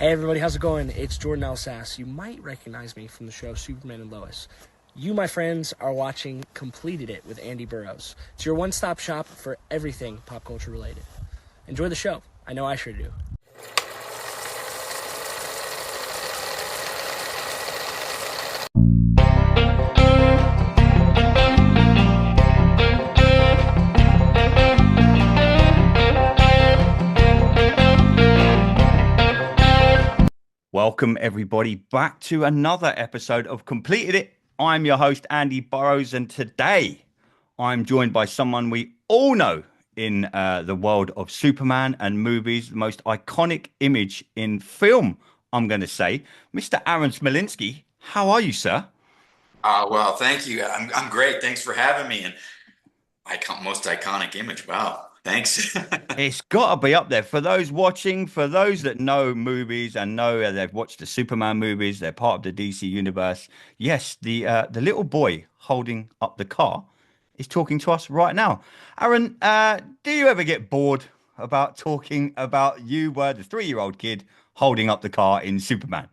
Hey everybody, how's it going? It's Jordan Elsass. You might recognize me from the show Superman and Lois. You, my friends, are watching Completed It with Andy Burrows. It's your one-stop shop for everything pop culture related. Enjoy the show. I know I sure do. Welcome, everybody, back to another episode of Completed It. I'm your host, Andy Burrows, and today I'm joined by someone we all know in the world of Superman and movies, the most iconic image in film, I'm going to say, Mr. Aaron Smolinski. How are you, sir? Well, thank you. I'm great. Thanks for having me. And most iconic image. Wow. Thanks. It's got to be up there for those watching, for those that know movies and know they've watched the Superman movies, they're part of the DC universe. Yes, the little boy holding up the car is talking to us right now. Aaron, do you ever get bored about talking about you were the 3-year-old kid holding up the car in Superman?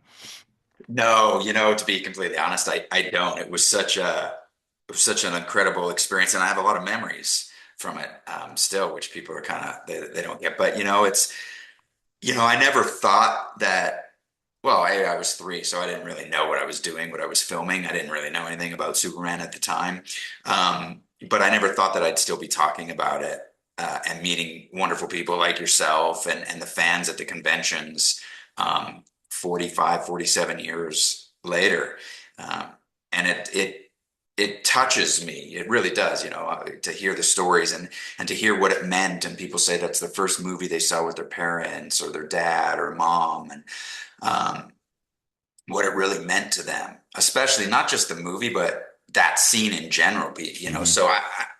No, to be completely honest, I don't. It was such an incredible experience, and I have a lot of memories from it still, which people are kind of they don't get. But I never thought that. Well, I was three, so I didn't really know what I was doing, what I was filming. I didn't really know anything about Superman at the time. But I never thought that I'd still be talking about it and meeting wonderful people like yourself and the fans at the conventions 45, 47 years later. Um, and it touches me. It really does, to hear the stories and to hear what it meant. And people say that's the first movie they saw with their parents or their dad or mom. And um, what it really meant to them, especially not just the movie, but that scene in general. Mhm. So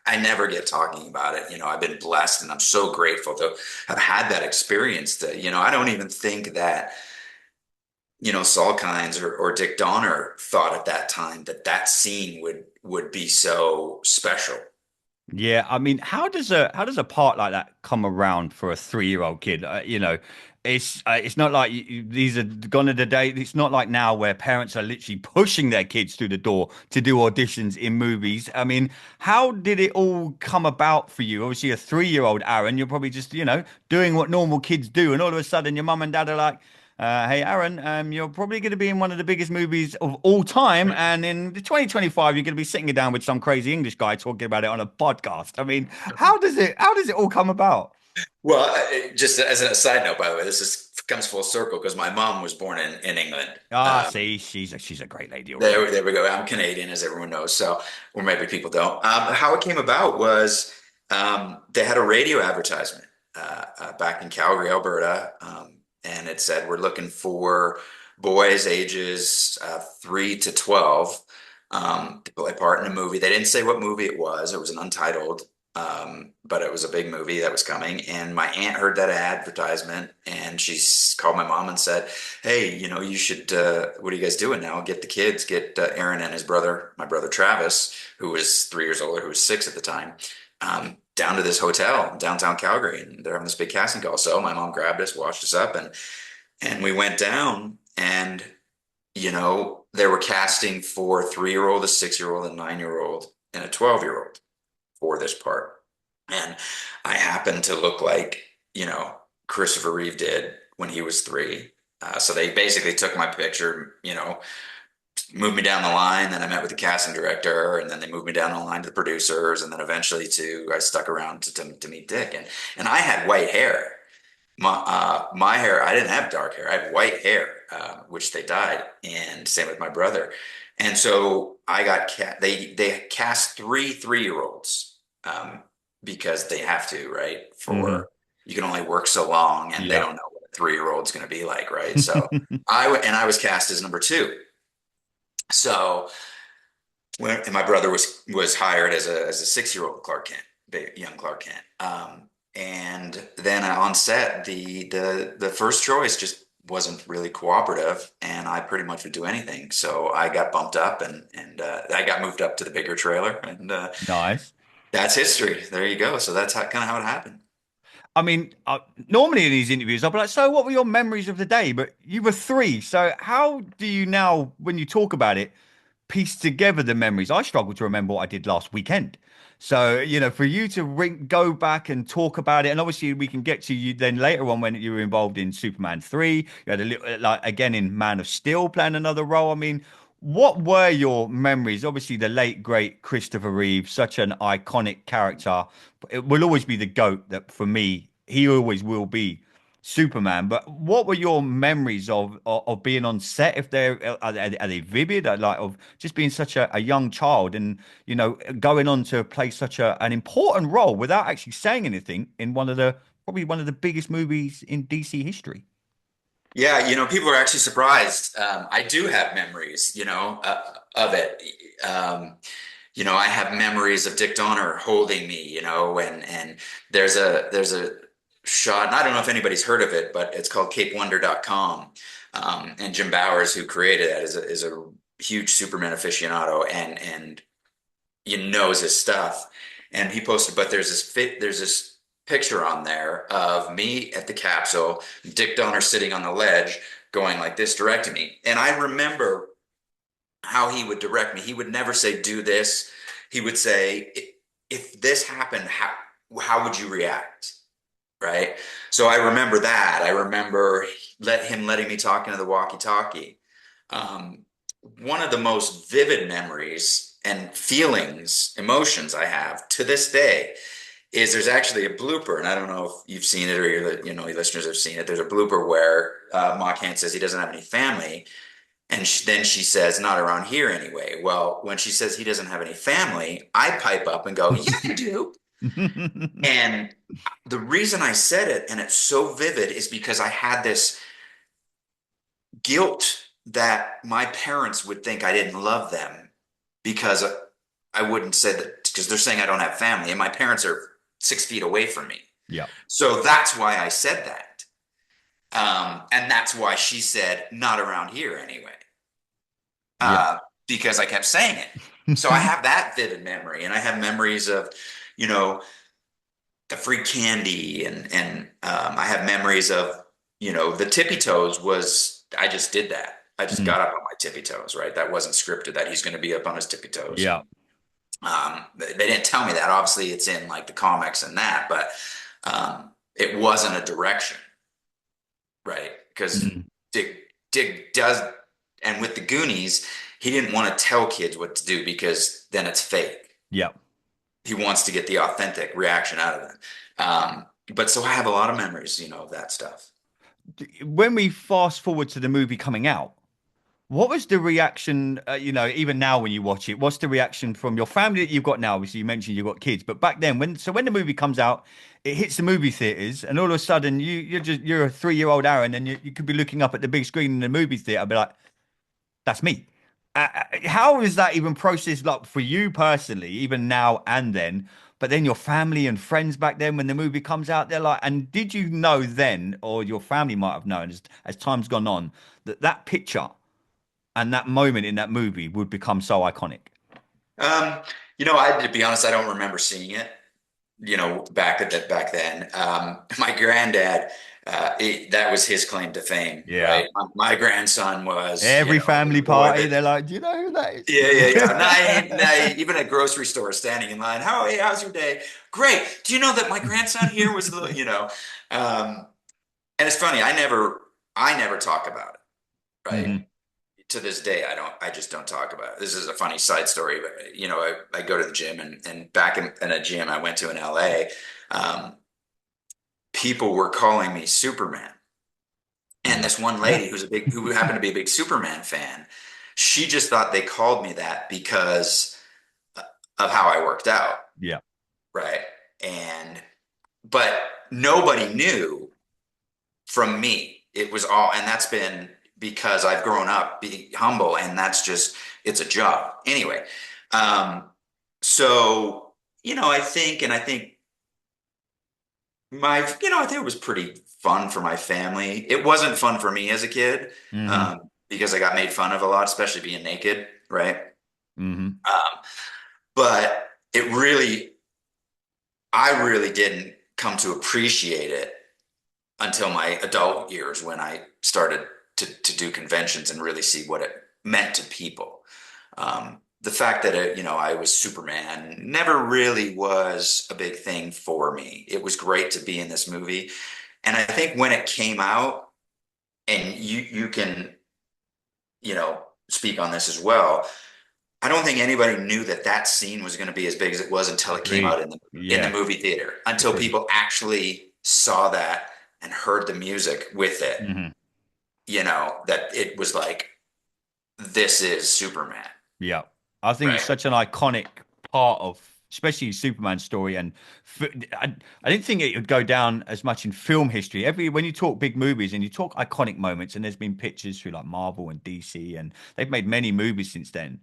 I never get talking about it. I've been blessed and I'm so grateful to have had that experience. I don't even think that Saul Kynes or Dick Donner thought at that time that that scene would be so special. Yeah, I mean, how does a part like that come around for a 3-year-old kid? It's not like these are gone to the day. It's not like now where parents are literally pushing their kids through the door to do auditions in movies. I mean, how did it all come about for you? Obviously, a 3-year-old Aaron, you're probably just doing what normal kids do, and all of a sudden, your mum and dad are like, hey, Aaron, you're probably going to be in one of the biggest movies of all time. And in 2025, you're going to be sitting down with some crazy English guy talking about it on a podcast. I mean, how does it all come about? Well, just as a side note, by the way, comes full circle because my mom was born in England. Ah, see, she's a great lady already. There we go. I'm Canadian, as everyone knows. So, or maybe people don't. How it came about was they had a radio advertisement back in Calgary, Alberta, and it said, "We're looking for boys ages 3 to 12 to play part in a movie." They didn't say what movie it was. It was an untitled, but it was a big movie that was coming. And my aunt heard that advertisement, and called my mom and said, "Hey, you should, what are you guys doing now? Get the kids, get Aaron and his brother, my brother Travis, who was 3 years older, who was six at the time, down to this hotel in downtown Calgary. And they're having this big casting call." So my mom grabbed us, washed us up, and we went down. And, they were casting for a 3-year-old, a 6-year-old, a 9-year-old, and a 12-year-old for this part. And I happened to look like, Christopher Reeve did when he was three. So they basically took my picture, moved me down the line. Then I met with the casting director, and then they moved me down the line to the producers, and then eventually I stuck around to meet Dick. And I had white hair. My hair, I didn't have dark hair. I had white hair, which they dyed, and same with my brother. And so I got they cast 3 3-year-olds because they have to, right? Hmm. You can only work so long, and they Yeah. don't know what a 3-year-old's going to be like, right? So I was cast as number two. So and my brother was hired as a 6-year-old Clark Kent, young Clark Kent. And then on set, the first choice just wasn't really cooperative, and I pretty much would do anything. So I got bumped up, and I got moved up to the bigger trailer, and Nice. that's history. There you go. So that's kind of how it happened. I mean, normally in these interviews, I'll be like, so what were your memories of the day? But you were three. So how do you now, when you talk about it, piece together the memories? I struggle to remember what I did last weekend. So, for you to go back and talk about it, and obviously we can get to you then later on when you were involved in Superman 3, you had a little, like again in Man of Steel playing another role. I mean, what were your memories? Obviously, the late, great Christopher Reeve, such an iconic character. It will always be the GOAT that for me, he always will be Superman. But what were your memories of being on set? If are they vivid? Like of just being such a young child and going on to play such an important role without actually saying anything in probably one of the biggest movies in DC history. Yeah, people are actually surprised. I do have memories, of it. I have memories of Dick Donner holding me, and there's a shot, and I don't know if anybody's heard of it, but it's called CapeWonder.com. And Jim Bowers, who created that, is a huge Superman aficionado and knows his stuff. And he posted, but there's this picture on there of me at the capsule, Dick Donner sitting on the ledge, going like this, directing me. And I remember how he would direct me. He would never say, "Do this." He would say, "If this happened, how would you react?" Right. So I remember that. I remember him letting me talk into the walkie-talkie. Um, One of the most vivid memories and feelings, emotions I have to this day is there's actually a blooper, and I don't know if you've seen it or your listeners have seen it. There's a blooper where Ma Kent says he doesn't have any family, and then she says, "Not around here anyway." Well, when she says he doesn't have any family, I pipe up and go, "Yeah, I do." And the reason I said it, and it's so vivid, is because I had this guilt that my parents would think I didn't love them because I wouldn't say that, because they're saying I don't have family, and my parents are 6 feet away from me. Yeah. So that's why I said that. And that's why she said, "Not around here anyway." Yeah. Because I kept saying it. So I have that vivid memory, and I have memories of, you know, the free candy, and I have memories of, the tippy toes was, I just did that. I just got up on my tippy toes, right? That wasn't scripted that he's going to be up on his tippy toes. Yeah. They didn't tell me that. Obviously, it's in like the comics and that, but it wasn't a direction, right? Because Dick does, and with the Goonies, he didn't want to tell kids what to do because then it's fake. Yeah. He wants to get the authentic reaction out of them. But so I have a lot of memories, of that stuff. When we fast forward to the movie coming out, what was the reaction, even now when you watch it, what's the reaction from your family that you've got now? Obviously, you mentioned you've got kids, but back then, when the movie comes out, it hits the movie theaters, and all of a sudden, you're a 3-year-old Aaron, and you could be looking up at the big screen in the movie theater, and be like, that's me. How is that even processed, like for you personally, even now and then? But then your family and friends back then, when the movie comes out, they're like, and did you know then, or your family might have known as time's gone on, that picture and that moment in that movie would become so iconic? To be honest, I don't remember seeing it, back then. My granddad, that was his claim to fame, Yeah. right? My grandson was, Every family party, that, they're like, do you know who that is? yeah. Even at grocery store, standing in line. Hey, how's your day? Great. Do you know that my grandson here was and it's funny. I never talk about it, right? Mhm. To this day, I just don't talk about it. This is a funny side story, but I go to the gym, and back in a gym I went to in LA, people were calling me Superman. And this one lady who happened to be a big Superman fan, she just thought they called me that because of how I worked out. Yeah. Right. But nobody knew from me. It was all, and that's been because I've grown up being humble, and that's just, it's a job. Anyway, so, I think I think it was pretty fun for my family. It wasn't fun for me as a kid, Hmm. because I got made fun of a lot, especially being naked, right? Hmm. But I really didn't come to appreciate it until my adult years when I started to do conventions and really see what it meant to people. The fact that I was Superman never really was a big thing for me. It was great to be in this movie, and I think when it came out, and you can speak on this as well. I don't think anybody knew that that scene was going to be as big as it was until it came out Agreed. in the Yeah, movie theater, until agreed. people actually saw that and heard the music with it, Hmm. that it was like, this is Superman, Yeah, I think it's right? such an iconic part of, especially Superman's story. And I didn't think it would go down as much in film history. When you talk big movies and you talk iconic moments, and there's been pictures through like Marvel and DC, and they've made many movies since then.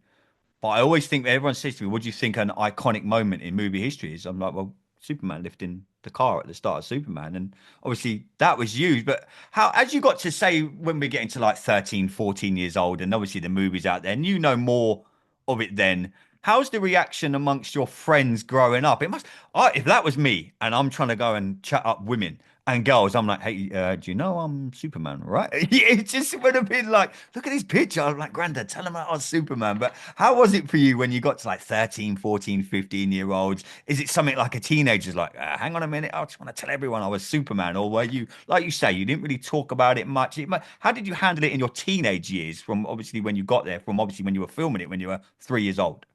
But I always think that everyone says to me, "What do you think an iconic moment in movie history is?" I'm like, "Well, Superman lifting the car at the start of Superman." And obviously that was used. But how, as you got to say, when we're getting to like 13, 14 years old, and obviously the movie's out there, and you know more of it then, how's the reaction amongst your friends growing up? If that was me and I'm trying to go and chat up women and girls, I'm like, hey, do you know I'm Superman, right? It just would have been like, look at this picture. I'm like, Grandad, tell them I was Superman. But how was it for you when you got to like 13, 14, 15 year olds? Is it something like a teenager's like, hang on a minute, I just want to tell everyone I was Superman? Or were you, like you say, you didn't really talk about it much? How did you handle it in your teenage years from obviously when you got there, from obviously when you were filming it when you were 3 years old?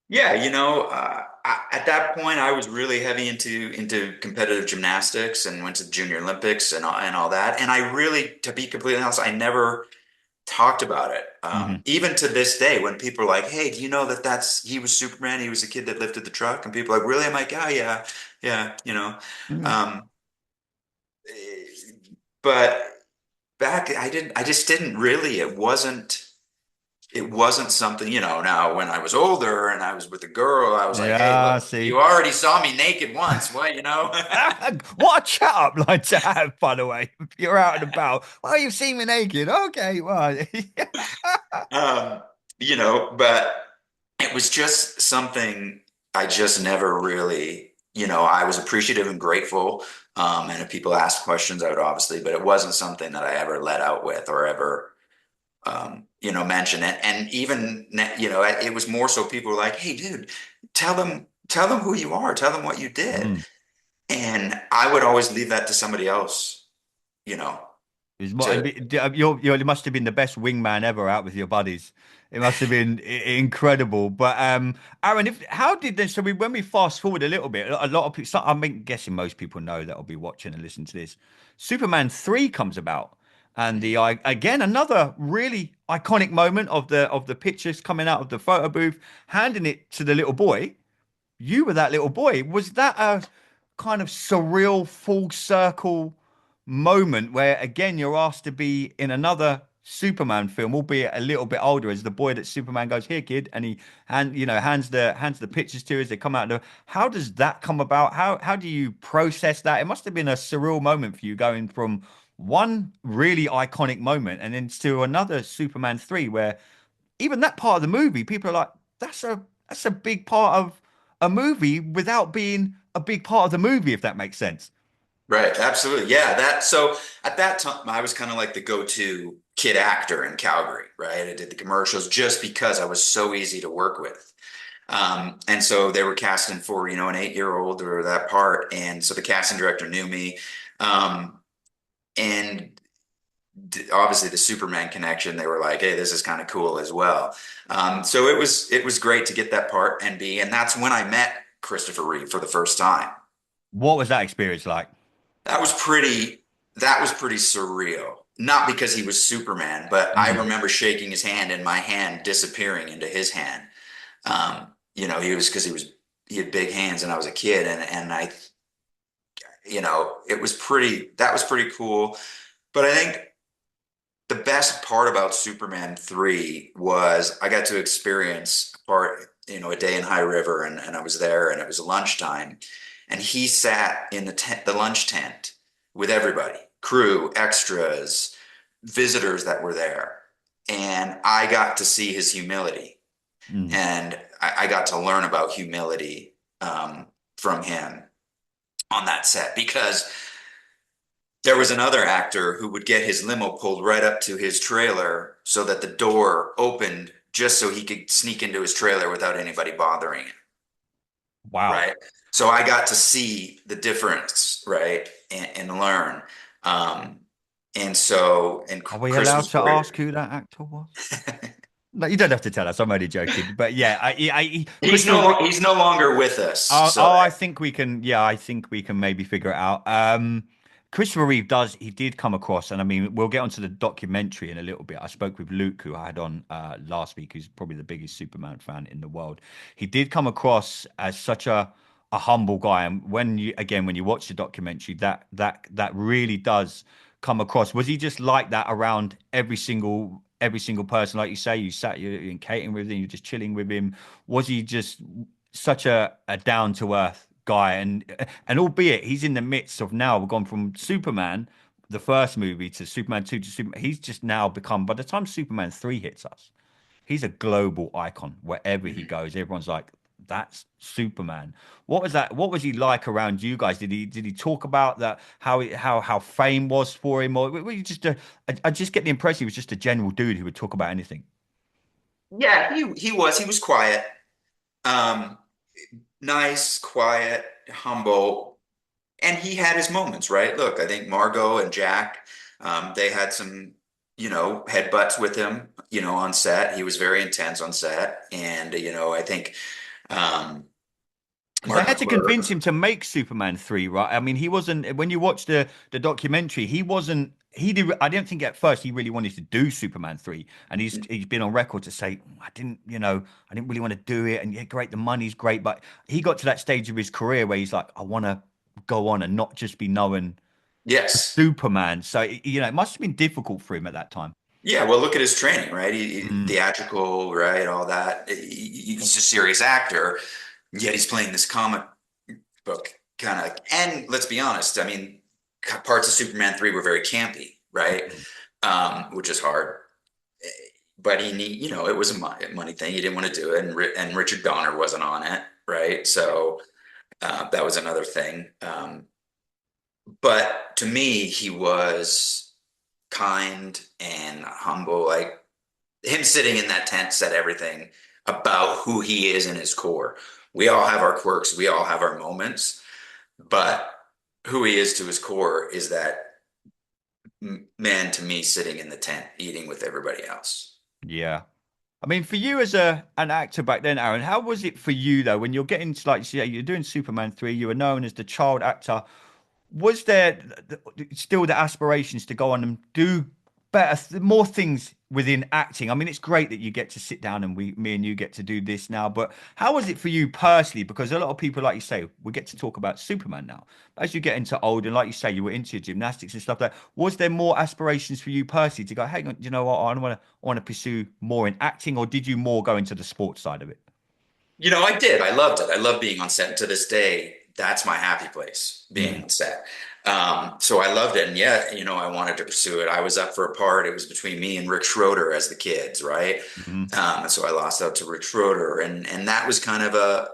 Yeah, at that point, I was really heavy into competitive gymnastics and went to the Junior Olympics and all that. And I really, to be completely honest, I never talked about it. Hmm. Even to this day, when people are like, "Hey, do you know that he was Superman? He was the kid that lifted the truck," and people are like, "Really?" I'm like, "Oh yeah, yeah." Um, but back, I just didn't really. It wasn't something, now when I was older and I was with a girl, I was like, "Hey, Yeah, look, you see. already saw me naked once. What?" What a chat up line to have, by the way. If you're out and about. Well, you've seen me naked. Okay, well. Um, but it was just something I just never really, I was appreciative and grateful. And if people asked questions, I would obviously, but it wasn't something that I ever let out with or ever, mention it. And even, it was more so people were like, "Hey, dude, tell them who you are, tell them what you did." Mm. And I would always leave that to somebody else, you know, to, You must have been the best wingman ever out with your buddies. It must have been incredible. But Aaron, how did this? When we fast forward a little bit, a lot of people. I mean, guessing most people know that will be watching and listening to this. Superman 3 comes about, and the I again another really iconic moment of the pictures coming out of the photo booth, handing it to the little boy. You were that little boy. Was that a kind of surreal full circle moment where again you're asked to be in another Superman film, albeit a little bit older, as the boy that Superman goes, "Here, kid," and he hands the pictures to as they come out. How does that come about? How do you process that? It must have been a surreal moment for you going from one really iconic moment and then to another Superman 3 where even that part of the movie, people are like, that's a big part of a movie without being a big part of the movie, if that makes sense. right, absolutely. Yeah, so at that time I was kind of like the go-to kid actor in Calgary, right? I did the commercials just because I was so easy to work with. And so they were casting for, an 8-year-old or that part. And so the casting director knew me. Um, and obviously the Superman connection, they were like, "Hey, this is kind of cool as well." So it was great to get that part and that's when I met Christopher Reeve for the first time. What was that experience like? That was pretty, that was pretty surreal. Not because he was Superman, but I Mhm. remember shaking his hand and my hand disappearing into his hand. He had big hands and I was a kid and that was pretty cool. But I think the best part about Superman 3 was I got to experience a day in High River and I was there and it was lunchtime and he sat in the lunch tent with everybody, crew, extras, visitors that were there. And I got to see his humility Mm. and I got to learn about humility from him. on that set because there was another actor who would get his limo pulled right up to his trailer so that the door opened just so he could sneak into his trailer without anybody bothering him, Wow. right? So I got to see the difference, right, and learn. Um, and Are we Chris allowed was to great. ask who that actor was? No, you don't have to tell us. I'm only joking. But yeah, He's no longer with us. Oh, So oh, I think we can. Yeah, I think we can maybe figure it out. Christopher Reeve does. He did come across, and I mean, we'll get onto the documentary in a little bit. I spoke with Luke, who I had on last week, who's probably the biggest Superman fan in the world. He did come across as such a humble guy, and when you watch the documentary, that really does come across. Was he just like that around every single person, like you say? You're in catering with him, you're just chilling with him. Was he just such a down to earth guy, and albeit he's in the midst of now we've gone from Superman, the first movie, to Superman 2 to Superman. He's just now become, by the time Superman 3 hits us, he's a global icon. Wherever he mhm. goes, everyone's like, that's Superman. What was that? What was he like around you guys? Did he talk about that? How fame was for him, or were you just I just get the impression he was just a general dude who would talk about anything. Yeah, he was quiet. Um, Nice, quiet, humble, and he had his moments, right? Look, I think Margot and Jack, they had some, headbutts with him, on set. He was very intense on set, and I think um, Because they Mark had to convince McClure. him to make Superman 3, right? I mean, he wasn't, when you watch the documentary, he wasn't, he did, I don't think at first he really wanted to do Superman 3. And he's been on record to say, I didn't really want to do it. And yeah, great, the money's great. But he got to that stage of his career where he's like, I want to go on and not just be known as Yes, Superman. So, it must have been difficult for him at that time. yeah. Well, look at his training, right? Mm, Theatrical, right? All that. He's a serious actor, yet he's playing this comic book kind of. And let's be honest, I mean, parts of Superman 3 were very campy, right? mm. Which is hard. But it was a money thing. He didn't want to do it, and Richard Donner wasn't on it, right? So that was another thing. But to me, he was kind and humble. Like him sitting in that tent said everything about who he is in his core. We all have our quirks, we all have our moments, but who he is to his core is that man to me sitting in the tent eating with everybody else. Yeah. I mean, for you as an actor back then, Aaron, how was it for you though when you're getting to, like, yeah, you're doing Superman 3, you were known as the child actor. Was there still the aspirations to go on and do better, more things within acting? I mean, it's great that you get to sit down and me and you get to do this now, but how was it for you personally? Because a lot of people, like you say, we get to talk about Superman now. As you get into old, and like you say, you were into your gymnastics and stuff like that. Was there more aspirations for you personally to go, hang on, you know what, I want to pursue more in acting, or did you more go into the sports side of it? I did. I loved it. I love being on set. And to this day, that's my happy place, being Mm, on set. So I loved it. And yeah, I wanted to pursue it. I was up for a part. It was between me and Rick Schroeder as the kids, right? mhm. And so I lost out to Rick Schroeder. And that was kind of a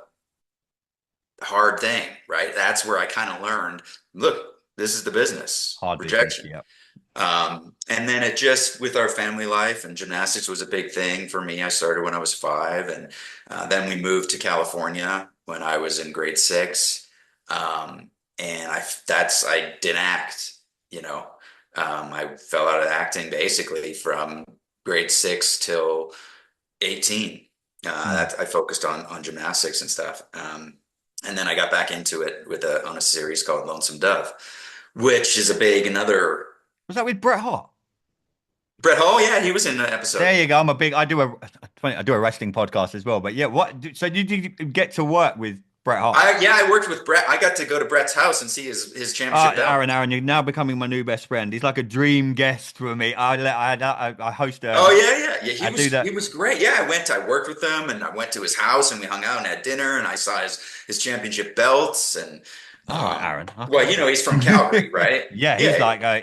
hard thing, right? That's where I kind of learned, look, this is the business, Hard business, rejection. yeah. And then it just with our family life and gymnastics was a big thing for me. I started when I was 5, and then we moved to California when I was in grade 6. And I didn't act, you know. I fell out of acting basically from grade 6 till 18. Mm. I focused on gymnastics and stuff. And then I got back into it on a series called Lonesome Dove, which is a big another. Was that with Bret Hart? Brett Hall, yeah, he was in the episode. There you go. I do a wrestling podcast as well. But yeah, so did you get to work with Bret Hart? I worked with Brett. I got to go to Brett's house and see his championship belt. Aaron, you're now becoming my new best friend. He's like a dream guest for me. I host Oh yeah. I do He that. was great. Yeah, I worked with him and I went to his house and we hung out and had dinner and I saw his championship belts and All right, Aaron. well, Okay. he's from Calgary, right? Yeah, he's Yeah, like yeah.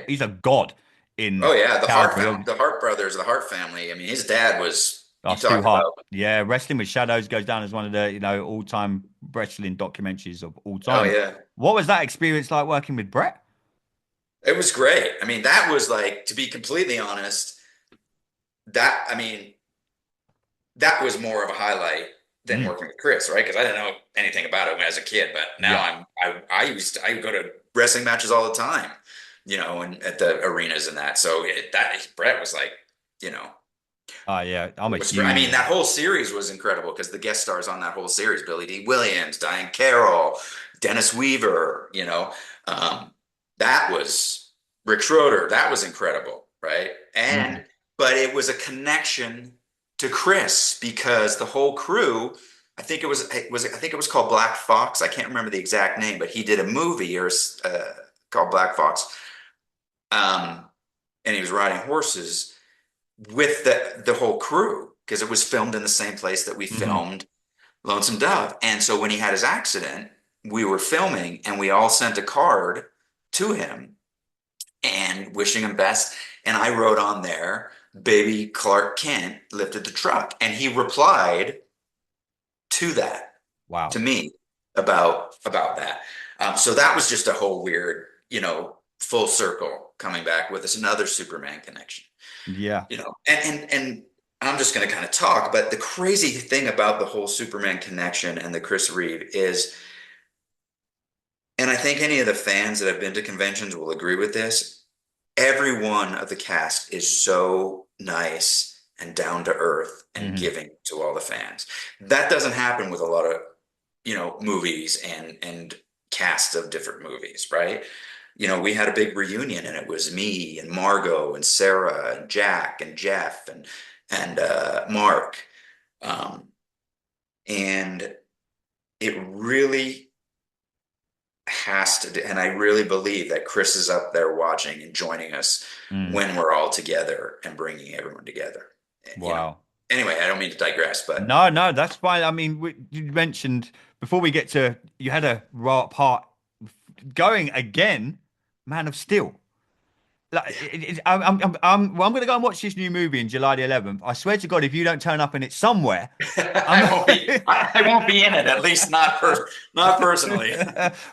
he's a god Oh in yeah, Calgary. The Hart brothers, the Hart family. I mean, his dad was Oh, you Stu talked Hart. about. Yeah, Wrestling with Shadows goes down as one of the, all-time wrestling documentaries of all Oh time. yeah, What was that experience like working with Brett? it was great. I mean, that was like, to be completely honest, that I mean, that was more of a highlight than Mm, working with Chris, right? Because I didn't know anything about it when I was a kid, but now yeah. I go to wrestling matches all the time, and at the arenas and that. So that Brett was like, you know, Oh, yeah. I'm a it was I mean, huge. that whole series was incredible because the guest stars on that whole series, Billy D. Williams, Diane Carroll, Dennis Weaver, um, that was Rick Schroeder. That was incredible, right? Mm, But it was a connection to Chris because the whole crew, I think it was called Black Fox. I can't remember the exact name, but he did a movie called Black Fox, um, and he was riding horses with the whole crew because it was filmed in the same place that we hmm. filmed Lonesome Dove. And so when he had his accident, we were filming and we all sent a card to him and wishing him best. And I wrote on there, "Baby Clark Kent lifted the truck." And he replied to that, to Wow. me, about that. So that was just a whole weird, full circle coming back with us, another Superman connection. Yeah. And I'm just going to kind of talk, but the crazy thing about the whole Superman connection and the Chris Reeve is, and I think any of the fans that have been to conventions will agree with this, every one of the cast is so nice and down to earth and Hmm. giving to all the fans. That doesn't happen with a lot of, movies and casts of different movies, right? We had a big reunion and it was me and Margot and Sarah and Jack and Jeff and Mark. Um, and it really has to, and I really believe that Chris is up there watching and joining us Mm. when we're all together and bringing everyone together. You know. Wow. Anyway, I don't mean to digress, but No, no, that's fine. I mean, you mentioned before we get to, you had a part going again, Man of Steel. Like, well, I'm going to go and watch this new movie in July the 11th. I swear to God, if you don't turn up in it somewhere, I'm. I won't be in it, at least not personally.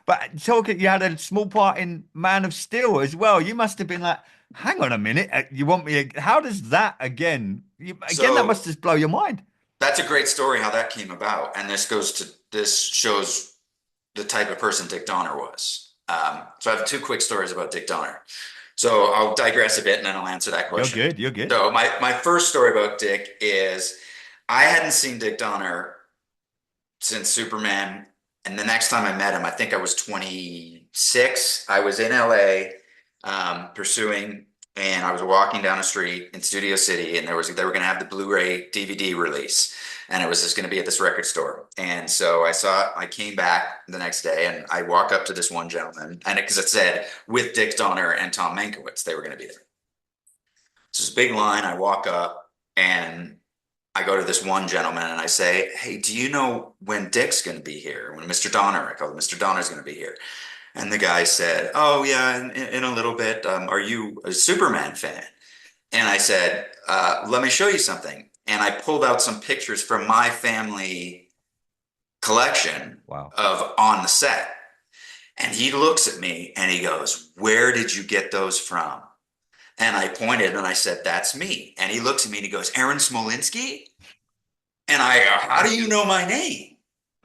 But talking, you had a small part in Man of Steel as well. You must have been like, hang on a minute, you want me? How does that again? Again, that must So just blow your mind. that's a great story how that came about, and this shows the type of person Dick Donner was. So I have two quick stories about Dick Donner. So I'll digress a bit and then I'll answer that You're question. good. You're good. So my first story about Dick is I hadn't seen Dick Donner since Superman. And the next time I met him, I think I was 26. I was in LA pursuing, and I was walking down a street in Studio City, and they were going to have the Blu-ray DVD release, and it was just going to be at this record store. And so I came back the next day, and I walk up to this one gentleman, and because it said with Dick Donner and Tom Mankiewicz, they were going to be there. So it's a big line. I walk up, and I go to this one gentleman and I say, "Hey, do you know when Dick's going to be here? When Mr. Donner, I call him Mr. Donner's going to be here." And the guy said, "Oh, yeah, in a little bit. Are you a Superman fan?" And I said, "Let me show you something." And I pulled out some pictures from my family collection Wow. of on the set. And he looks at me and he goes, "Where did you get those from?" And I pointed and I said, "That's me." And he looks at me and he goes, "Aaron Smolinski?" And I go, "How do you know my name?"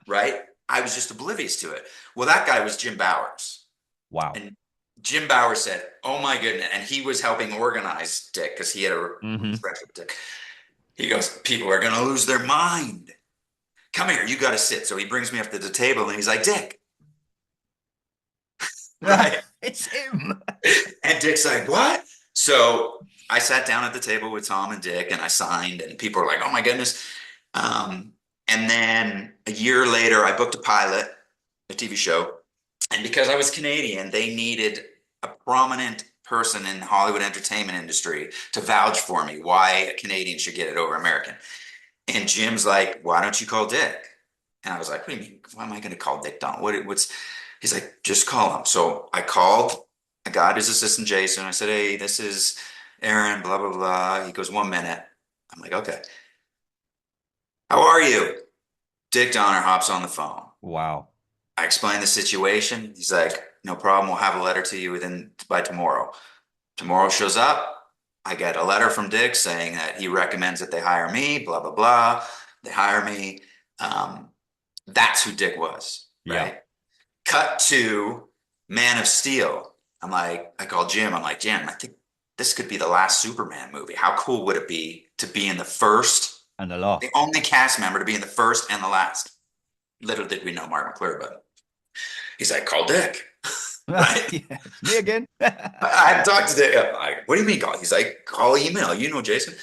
Right? I was just oblivious to it. Well, that guy was Jim Bowers. Wow. And Jim Bauer said, "Oh my goodness." And he was helping organize Dick because he had a Hmm. friendship with Dick. He goes, "People are going to lose their mind. Come here. You got to sit." So he brings me up to the table and he's like, "Dick." Right. It's him. And Dick's like, "What?" So I sat down at the table with Tom and Dick and I signed, and people were like, "Oh my goodness." And then a year later, I booked a pilot, a TV show. And because I was Canadian, they needed a prominent person in the Hollywood entertainment industry to vouch for me why a Canadian should get it over American. And Jim's like, "Why don't you call Dick?" And I was like, "What do you mean? Why am I going to call Dick Don? What's?" He's like, "Just call him." So I called. I got his assistant Jason. I said, "Hey, this is Aaron. Blah blah blah." He goes, "1 minute." I'm like, "Okay." How are you? Dick Donner hops on the phone. Wow. I explain the situation. He's like, no problem. We'll have a letter to you by tomorrow. Tomorrow shows up. I get a letter from Dick saying that he recommends that they hire me, blah, blah, blah. They hire me. Um, that's who Dick was, Yeah. right? Cut to Man of Steel. I call Jim. I'm like, Jim, I think this could be the last Superman movie. How cool would it be to be in the first, And the the last. only cast member to be in the first and the last? Little did we know Mark McClure, but he's like, call Dick, right? Yeah, it's me again. I had talked to Dick. I'm like, what do you mean call? He's like, call email. You know Jason.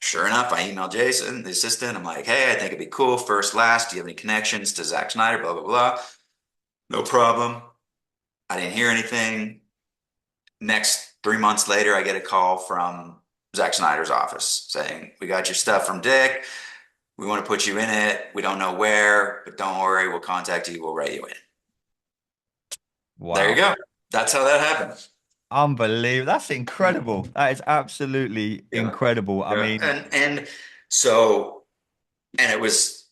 Sure enough, I emailed Jason, the assistant. I'm like, hey, I think it'd be cool. First, last. Do you have any connections to Zack Snyder? Blah, blah, blah. No problem. I didn't hear anything. Next 3 months later, I get a call from Zack Snyder's office saying, we got your stuff from Dick. We want to put you in it. We don't know where, but don't worry. We'll contact you. We'll write you in. There you Wow. go. That's how that happened. Unbelievable. That's incredible. That is absolutely Yeah. incredible. I Yeah. mean, So, and it was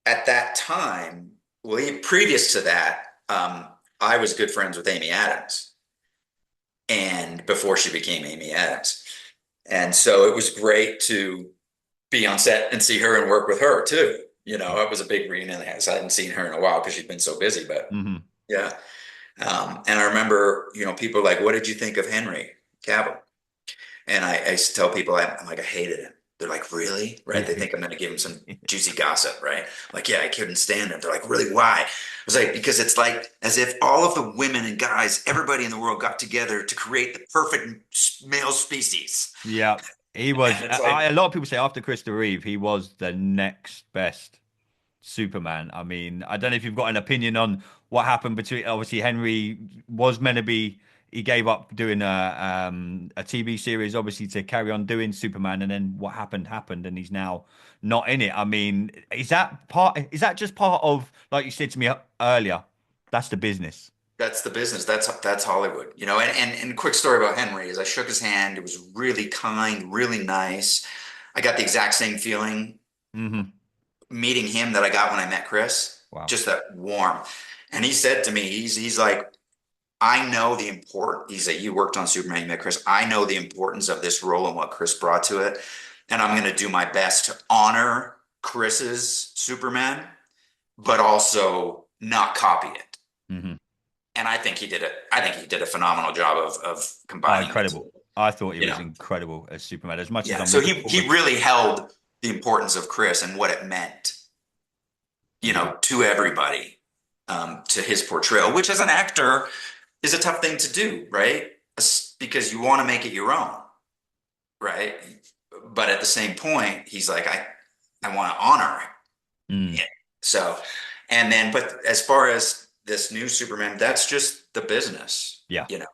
at that time, well, previous to that, I was good friends with Amy Adams, and before she became Amy Adams. And so it was great to be on set and see her and work with her too. It was a big reunion. I hadn't seen her in a while because she'd been so busy, but mhm. yeah. And I remember, people were like, what did you think of Henry Cavill? And I used to tell people, I'm like, I hated him. They're like, really? Right? Yeah. They think I'm going to give him some juicy gossip, right? Like, yeah, I couldn't stand him. They're like, really? Why? I was like, because it's like as if all of the women and guys, everybody in the world got together to create the perfect male species. Yeah. He was. And it's like, A lot of people say after Christopher Reeve, he was the next best Superman. I mean, I don't know if you've got an opinion on what happened between. Obviously, Henry was meant to be. He gave up doing a TV series, obviously, to carry on doing Superman, and then what happened, and he's now not in it. I mean, is that part? Is that just part of, like you said to me earlier? That's the business. that's the business. That's Hollywood, and quick story about Henry is I shook his hand. It was really kind, really nice. I got the exact same feeling Hmm. meeting him that I got when I met Chris, Wow. just that warm. And he said to me, he's like, I know the import. He said, you worked on Superman, you met Chris. I know the importance of this role and what Chris brought to it. And I'm going to do my best to honor Chris's Superman, but also not copy it. Hmm. And I think he did it. I think he did a phenomenal job of Oh, combining the incredible! two. I thought he You was know, incredible as Superman. As much as yeah. I'm So looking he forward. really held the importance of Chris and what it meant, Yeah. to everybody, to his portrayal, which as an actor is a tough thing to do, right? Because you want to make it your own, right? But at the same point, he's like, I want to honor Mm. it. So, but as far as this new Superman, that's just the business, Yeah. you know.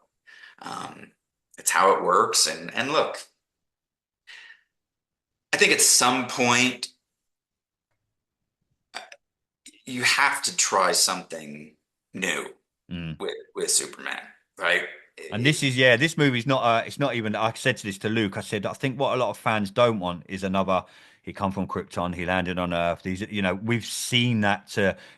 Um, it's how it works. And look, I think at some point you have to try something new Mm. with Superman, right? And this is, yeah, this movie's not it's not even, I said to this to Luke, I said I think what a lot of fans don't want is another, he come from Krypton, he landed on Earth. These, we've seen that,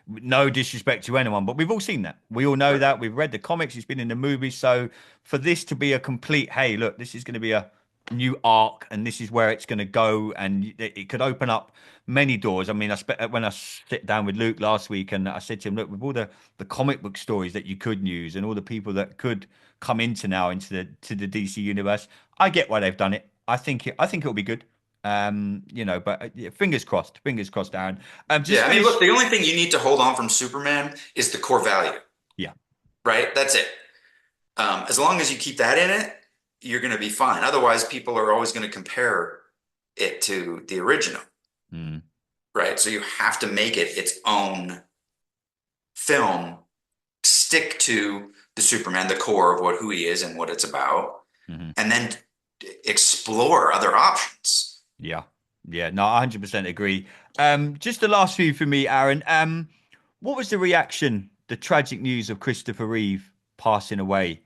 no disrespect to anyone, but we've all seen that. We all know that. We've read the comics, it's been in the movies. So for this to be a complete, hey, look, this is going to be a new arc and this is where it's going to go, and it could open up many doors. I mean, when I sit down with Luke last week and I said to him, look, with all the comic book stories that you could use and all the people that could come into the DC universe, I get why they've done it. I think it'll be good. But yeah, fingers crossed, Aaron. Just Yeah, I mean, finish. look, the only thing you need to hold on from Superman is the core value, Yeah. right? That's it. As long as you keep that in it, you're going to be fine. Otherwise, people are always going to compare it to the original, Mm, right? So you have to make it its own film, stick to the Superman, the core of who he is and what it's about, hmm. and then explore other options. Yeah. Yeah. No, 100% agree. Just the last few for me, Aaron. What was the reaction, the tragic news of Christopher Reeve passing away?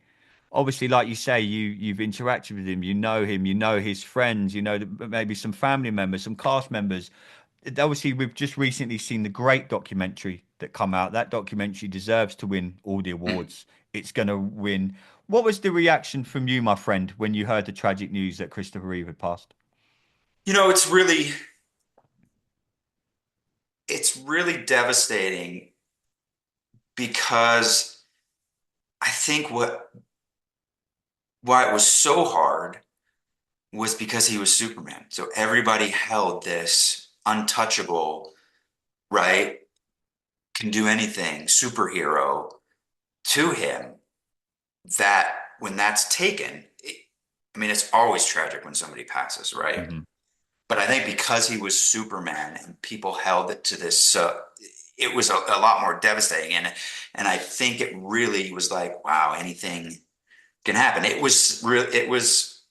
Obviously, like you say, you've interacted with him, you know his friends, maybe some family members, some cast members. obviously we've just recently seen the great documentary that come out. That documentary deserves to win all the awards. It's going to win. What was the reaction from you, my friend, when you heard the tragic news that Christopher Reeve had passed? You know, it's really devastating because I think why it was so hard was because he was Superman. So everybody held this untouchable, right? Can do anything, superhero to him that when that's taken, I mean, it's always tragic when somebody passes, right? Hmm. But I think because he was Superman and people held it to this, it was a lot more devastating. And I think it really was like, wow, anything can happen. It was real. It was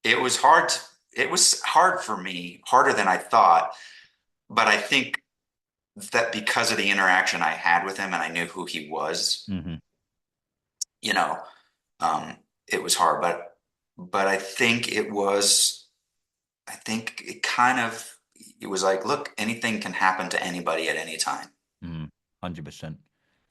hard. It was hard for me, harder than I thought. But I think that because of the interaction I had with him and I knew who he was, Hmm. you know, it was hard. But I think it was. I think it was like, look, anything can happen to anybody at any time. 100%.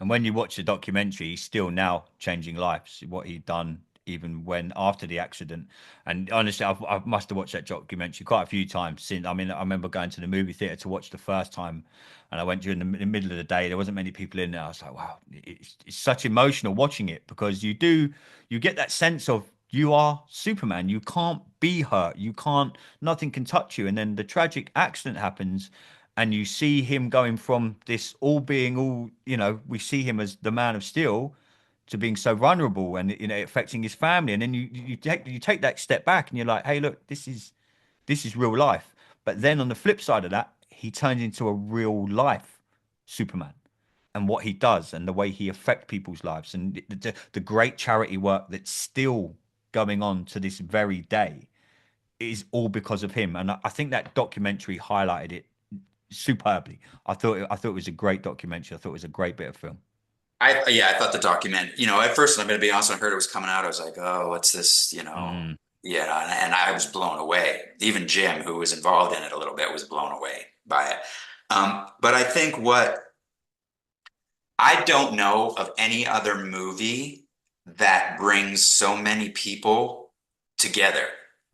And when you watch the documentary, he's still now changing lives. What he'd done even when after the accident. And honestly, I must have watched that documentary quite a few times since. I mean, I remember going to the movie theater to watch the first time, and I went during the middle of the day. There wasn't many people in there. I was like, wow, it's such emotional watching it because you get that sense of you are Superman. You can't be hurt. You can't. Nothing can touch you. And then the tragic accident happens, and you see him going from this all being all, we see him as the man of steel to being so vulnerable and affecting his family. And then you take that step back and you're like, hey, look, this is real life. But then on the flip side of that, he turns into a real life Superman, and what he does and the way he affects people's lives and the great charity work that's still going on to this very day is all because of him. And I think that documentary highlighted it superbly. I thought it was a great documentary. I thought it was a great bit of film. Yeah, I thought the document, at first, I'm going to be honest, when I heard it was coming out, I was like, oh, what's this, Mm, yeah, and I was blown away. Even Jim, who was involved in it a little bit, was blown away by it. But I think I don't know of any other movie that brings so many people together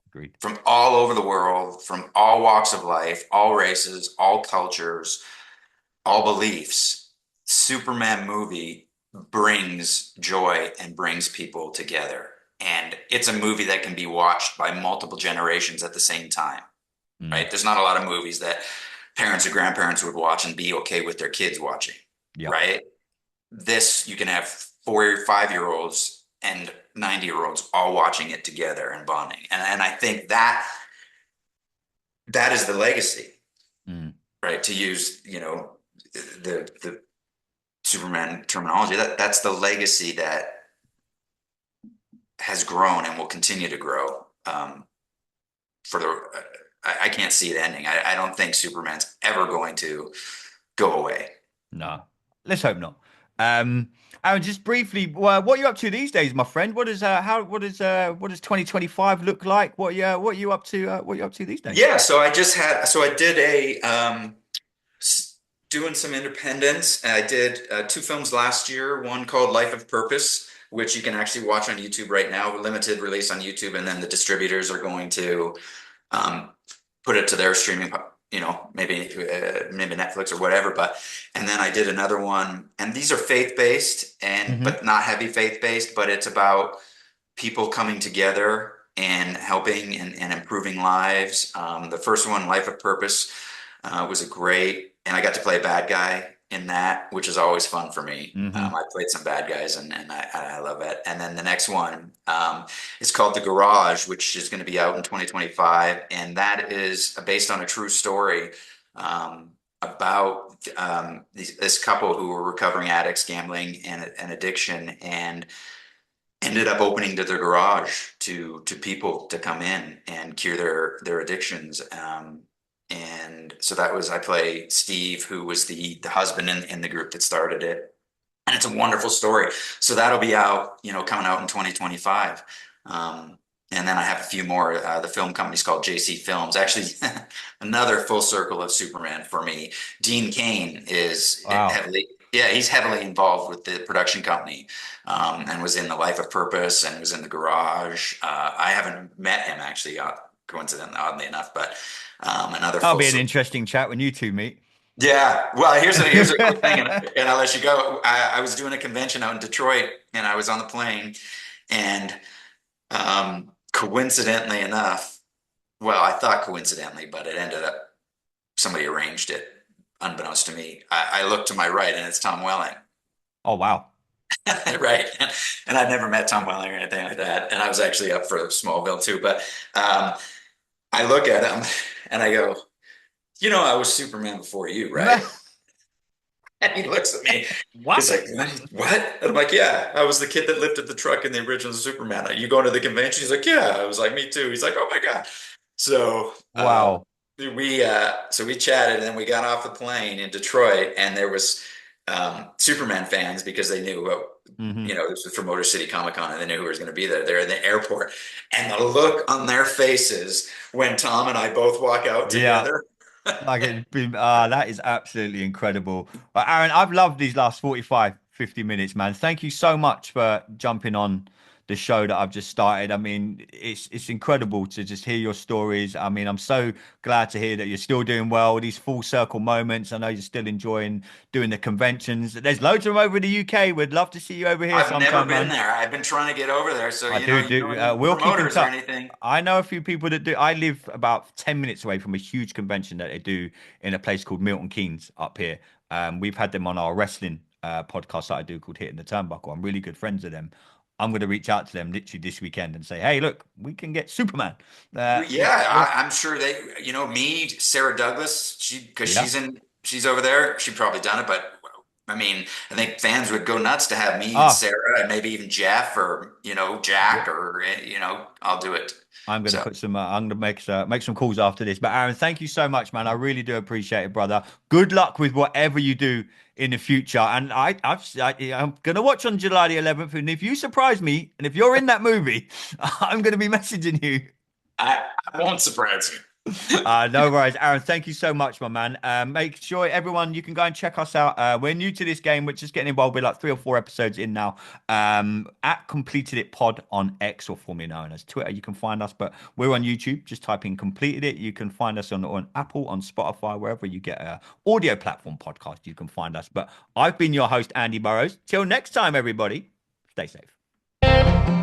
agreed. from all over the world, from all walks of life, all races, all cultures, all beliefs. Superman movie brings joy and brings people together. And it's a movie that can be watched by multiple generations at the same time, Mm, right? There's not a lot of movies that parents or grandparents would watch and be okay with their kids watching, yeah. right? This, you can have 4 or 5 year olds and 90-year-olds all watching it together and bonding. And I think that is the legacy, Mm, right? To use, the Superman terminology, that's the legacy that has grown and will continue to grow. For the I can't see it ending. I don't think Superman's ever going to go away. no, let's hope not. Um, Aaron, just briefly, what are you up to these days, my friend? What does 2025 look like? What are you up to? What are you up to these days? Yeah, so I did doing some independence. I did 2 films last year, one called Life of Purpose, which you can actually watch on YouTube right now, limited release on YouTube, and then the distributors are going to um, put it to their streaming, maybe Netflix or whatever. And then I did another one, and these are faith-based and Hmm. but not heavy faith-based, but it's about people coming together and helping and improving lives. The first one, Life of Purpose, was a great, and I got to play a bad guy in that, which is always fun for me. Hmm. I played some bad guys, and I love it. And then the next one is called The Garage, which is going to be out in 2025, and that is based on a true story about this couple who were recovering addicts, gambling, and addiction, and ended up opening to their garage to people to come in and cure their addictions. And so that was, I play Steve, who was the husband in the group that started it. And it's a wonderful story. So that'll be out, coming out in 2025. Um, And then I have a few more. The film company's called JC Films. Actually, another full circle of Superman for me. Dean Cain is Wow. heavily, yeah, he's heavily involved with the production company, and was in The Life of Purpose and was in The Garage. I haven't met him actually, coincidentally, oddly enough, but another That'll full be an circle. interesting chat when you two meet. Yeah, well, here's a quick thing, and I'll let you go. I was doing a convention out in Detroit, and I was on the plane, and coincidentally enough, well, I thought coincidentally, but it ended up somebody arranged it, unbeknownst to me. I look to my right, and it's Tom Welling, Oh, wow. right? And I'd never met Tom Welling or anything like that, and I was actually up for Smallville too. But um, I look at him, and I go, I was Superman before you, right? And he looks at me. What? He's like, what? And I'm like, yeah, I was the kid that lifted the truck in the original Superman. Are you going to the convention? He's like, yeah. I was like, me too. He's like, oh my God. So Wow. we chatted and then we got off the plane in Detroit and there was Superman fans because they knew Hmm. this was for Motor City Comic Con and they knew who was going to be there. They're in the airport. And the look on their faces when Tom and I both walk out Yeah. together. Like it's been, that is absolutely incredible. But Aaron, I've loved these last 45, 50 minutes, man. Thank you so much for jumping on the show that I've just started. I mean, it's incredible to just hear your stories. I mean, I'm so glad to hear that you're still doing well. These full circle moments. I know you're still enjoying doing the conventions. There's loads of them over in the UK. We'd love to see you over here I've never sometime, been man. there. I've been trying to get over there. So, I you know do. any We'll keep in promoters or touch. anything? I know a few people that do. I live about 10 minutes away from a huge convention that they do in a place called Milton Keynes up here. We've had them on our wrestling podcast that I do called Hitting the Turnbuckle. I'm really good friends with them. I'm going to reach out to them literally this weekend and say, hey, look, we can get Superman. Yeah, I'm sure me, Sarah Douglas, because Yeah. she's over there. She'd probably done it, but I mean, I think fans would go nuts to have me and Ah, Sarah and maybe even Jeff or, Jack or, I'll do it. I'm going to So put some. I'm going to make some calls after this. But Aaron, thank you so much, man. I really do appreciate it, brother. Good luck with whatever you do in the future. And I'm going to watch on July the 11th. And if you surprise me, and if you're in that movie, I'm going to be messaging you. I won't surprise you. No worries, Aaron. Thank you so much, my man. Make sure everyone you can go and check us out. We're new to this game. We're just getting involved. We're like 3 or 4 episodes in now. At Completed It Pod on X, or formerly known as Twitter, you can find us. But we're on YouTube. Just type in Completed It. You can find us on Apple, on Spotify, wherever you get a audio platform podcast. You can find us. But I've been your host, Andy Burrows. Till next time, everybody. Stay safe.